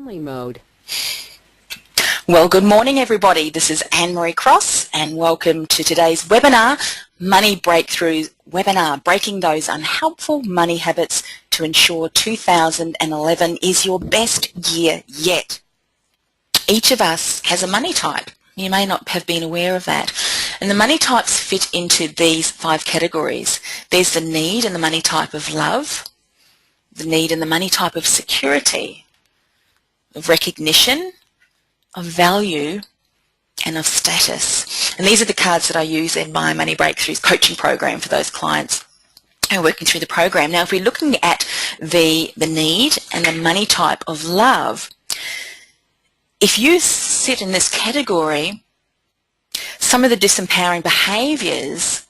Family mode. Well, good morning, everybody. This is Anne-Marie Cross, and welcome to today's webinar, Money Breakthroughs webinar, breaking those unhelpful money habits to ensure 2011 is your best year yet. Each of us has a money type. You may not have been aware of that. And the money types fit into these 5 categories. There's the need and the money type of love, the need and the money type of security, of recognition, of value, and of status. And these are the cards that I use in my Money Breakthroughs coaching program for those clients who are working through the program. Now, if we're looking at the need and the money type of love, if you sit in this category, some of the disempowering behaviours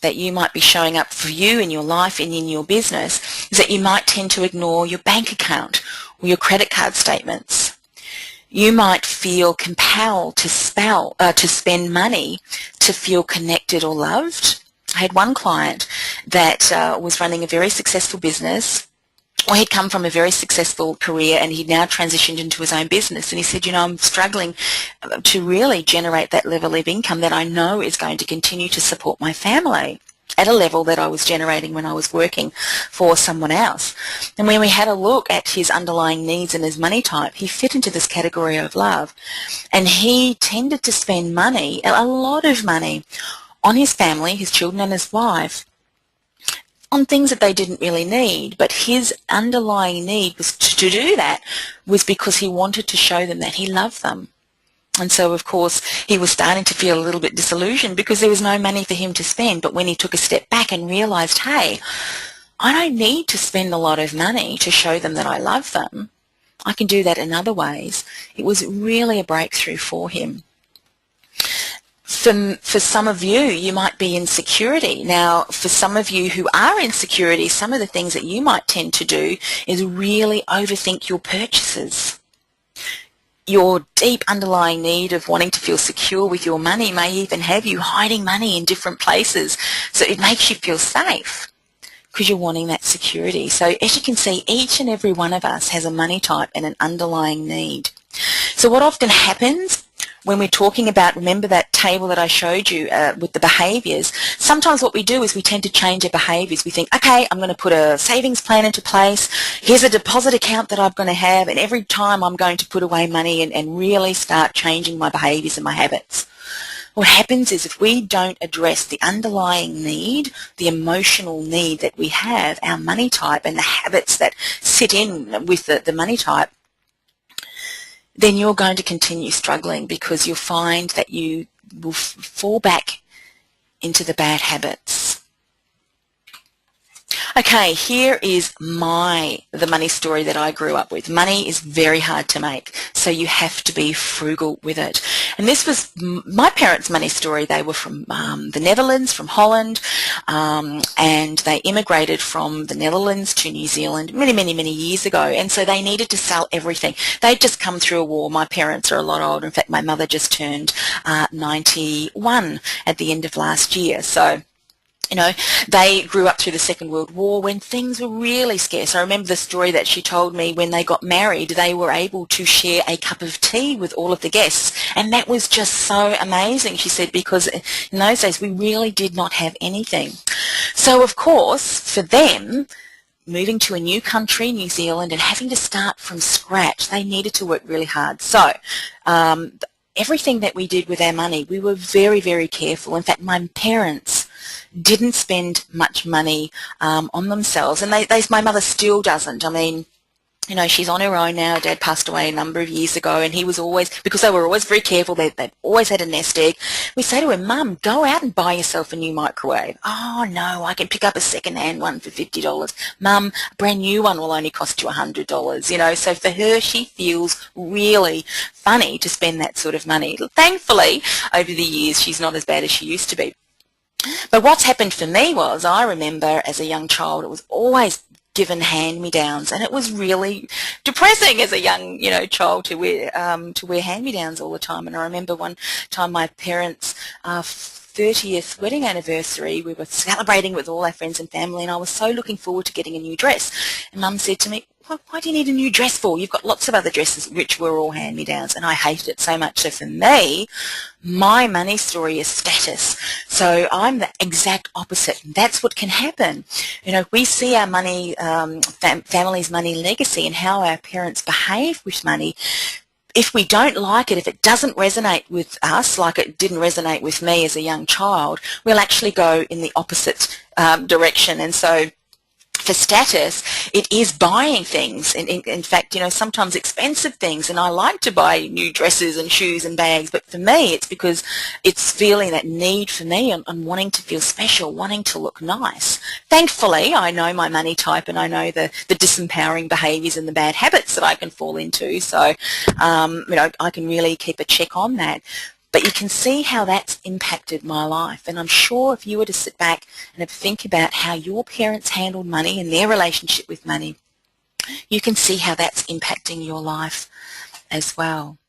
that you might be showing up for you in your life and in your business is that you might tend to ignore your bank account or your credit card statements. You might feel compelled to spend money to feel connected or loved. I had one client that was running a very successful business, or he'd come from a very successful career and he'd now transitioned into his own business, and he said, you know, I'm struggling to really generate that level of income that I know is going to continue to support my family at a level that I was generating when I was working for someone else. And when we had a look at his underlying needs and his money type, he fit into this category of love, and he tended to spend money, a lot of money, on his family, his children and his wife, on things that they didn't really need. But his underlying need was to do that was because he wanted to show them that he loved them. And so, of course, he was starting to feel a little bit disillusioned because there was no money for him to spend. But when he took a step back and realized, hey, I don't need to spend a lot of money to show them that I love them, I can do that in other ways, it was really a breakthrough for him. For some of you, you might be in security. Now, for some of you who are in security, some of the things that you might tend to do is really overthink your purchases. Your deep underlying need of wanting to feel secure with your money may even have you hiding money in different places, so it makes you feel safe because you're wanting that security. So as you can see, each and every one of us has a money type and an underlying need. So what often happens when we're talking about, remember that table that I showed you with the behaviours, sometimes what we do is we tend to change our behaviours. We think, okay, I'm going to put a savings plan into place, here's a deposit account that I'm going to have, and every time I'm going to put away money and really start changing my behaviours and my habits. What happens is if we don't address the underlying need, the emotional need that we have, our money type and the habits that sit in with the money type, then you're going to continue struggling because you'll find that you will fall back into the bad habits. Okay, here is the money story that I grew up with. Money is very hard to make, so you have to be frugal with it. And this was my parents' money story. They were from the Netherlands, from Holland, and they immigrated from the Netherlands to New Zealand many years ago, and so they needed to sell everything. They'd just come through a war. My parents are a lot older. In fact, my mother just turned 91 at the end of last year. So, you know, they grew up through the Second World War when things were really scarce. I remember the story that she told me when they got married, they were able to share a cup of tea with all of the guests. And that was just so amazing, she said, because in those days we really did not have anything. So, of course, for them, moving to a new country, New Zealand, and having to start from scratch, they needed to work really hard. So, everything that we did with our money, we were very careful. In fact, my parents didn't spend much money on themselves, and my mother still doesn't. I mean, you know, she's on her own now. Dad passed away a number of years ago, and he was always, because they were always very careful, they've always had a nest egg. We say to her, Mum, go out and buy yourself a new microwave. Oh, no, I can pick up a second-hand one for $50. Mum, a brand new one will only cost you $100, you know. So for her, she feels really funny to spend that sort of money. Thankfully, over the years, she's not as bad as she used to be. But what's happened for me was, I remember as a young child, it was always given hand-me-downs, and it was really depressing as a young, you know, child to wear hand-me-downs all the time. And I remember one time my parents' 30th wedding anniversary, we were celebrating with all our friends and family, and I was so looking forward to getting a new dress. And Mum said to me, why do you need a new dress for? You've got lots of other dresses which were all hand-me-downs, and I hated it so much. So for me, my money story is status. So I'm the exact opposite. And that's what can happen. You know, we see our money, family's money legacy and how our parents behave with money. If we don't like it, if it doesn't resonate with us, like it didn't resonate with me as a young child, we'll actually go in the opposite direction. And so for status, it is buying things, and in fact, you know, sometimes expensive things, and I like to buy new dresses and shoes and bags, but for me it's because it's feeling that need for me and wanting to feel special, wanting to look nice. Thankfully, I know my money type, and I know the disempowering behaviours and the bad habits that I can fall into, so you know, I can really keep a check on that. But you can see how that's impacted my life. And I'm sure if you were to sit back and think about how your parents handled money and their relationship with money, you can see how that's impacting your life as well.